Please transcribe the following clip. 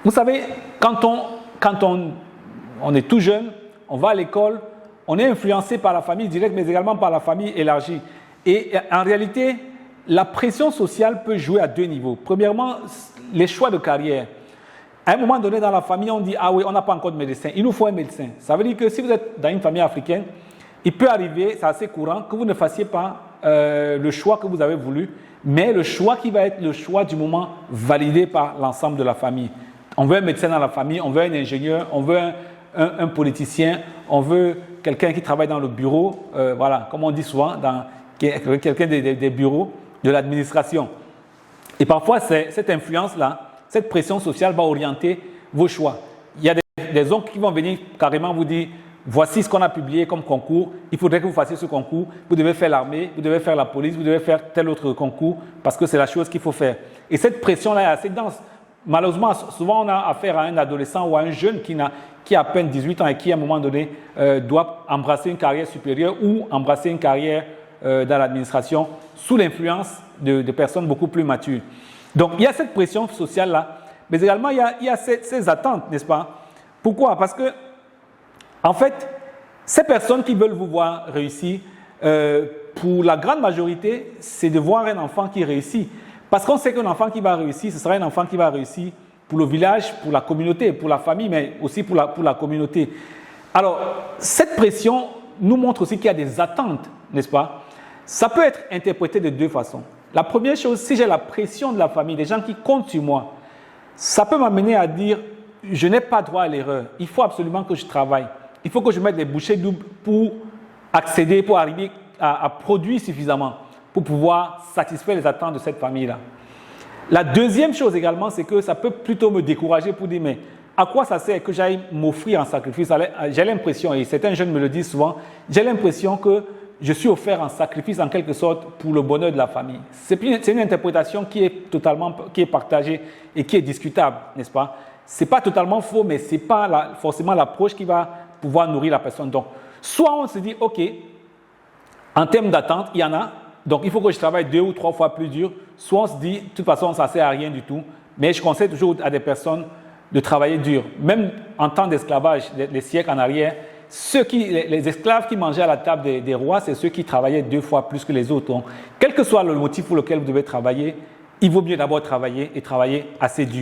Vous savez, quand on est tout jeune, on va à l'école, on est influencé par la famille directe, mais également par la famille élargie. Et en réalité, la pression sociale peut jouer à deux niveaux. Premièrement, les choix de carrière. À un moment donné, dans la famille, on dit « Ah oui, on n'a pas encore de médecin, il nous faut un médecin ». Ça veut dire que si vous êtes dans une famille africaine, il peut arriver, c'est assez courant, que vous ne fassiez pas le choix que vous avez voulu, mais le choix qui va être le choix du moment validé par l'ensemble de la famille. On veut un médecin dans la famille, on veut un ingénieur, on veut un politicien, on veut quelqu'un qui travaille dans le bureau, voilà, comme on dit souvent, quelqu'un des bureaux de l'administration. Et parfois, cette influence-là, cette pression sociale va orienter vos choix. Il y a des oncles qui vont venir carrément vous dire « Voici ce qu'on a publié comme concours, il faudrait que vous fassiez ce concours, vous devez faire l'armée, vous devez faire la police, vous devez faire tel autre concours parce que c'est la chose qu'il faut faire. » Et cette pression-là est assez dense. Malheureusement, souvent on a affaire à un adolescent ou à un jeune qui a à peine 18 ans et qui à un moment donné doit embrasser une carrière supérieure ou embrasser une carrière dans l'administration sous l'influence de personnes beaucoup plus matures. Donc, il y a cette pression sociale-là, mais également, il y a ces attentes, n'est-ce pas? Pourquoi? Parce que, en fait, ces personnes qui veulent vous voir réussir, pour la grande majorité, c'est de voir un enfant qui réussit. Parce qu'on sait qu'un enfant qui va réussir, ce sera un enfant qui va réussir pour le village, pour la communauté, pour la famille, mais aussi pour la communauté. Alors, cette pression nous montre aussi qu'il y a des attentes, n'est-ce pas? Ça peut être interprété de deux façons. La première chose, si j'ai la pression de la famille, des gens qui comptent sur moi, ça peut m'amener à dire « je n'ai pas droit à l'erreur, il faut absolument que je travaille, il faut que je mette des bouchées doubles pour accéder, pour arriver à produire suffisamment pour pouvoir satisfaire les attentes de cette famille-là. » La deuxième chose également, c'est que ça peut plutôt me décourager pour dire « mais à quoi ça sert que j'aille m'offrir en sacrifice ?» J'ai l'impression, et certains jeunes me le disent souvent, j'ai l'impression que je suis offert en sacrifice en quelque sorte pour le bonheur de la famille. C'est une interprétation qui est partagée et qui est discutable, n'est-ce pas? Ce n'est pas totalement faux, mais ce n'est pas forcément l'approche qui va pouvoir nourrir la personne. Donc, soit on se dit, OK, en termes d'attente, il y en a, donc il faut que je travaille 2 ou 3 fois plus dur, soit on se dit, de toute façon, ça ne sert à rien du tout, mais je conseille toujours à des personnes de travailler dur. Même en temps d'esclavage, les siècles en arrière, les esclaves qui mangeaient à la table des rois, c'est ceux qui travaillaient 2 fois plus que les autres. Donc, quel que soit le motif pour lequel vous devez travailler, il vaut mieux d'abord travailler et travailler assez dur.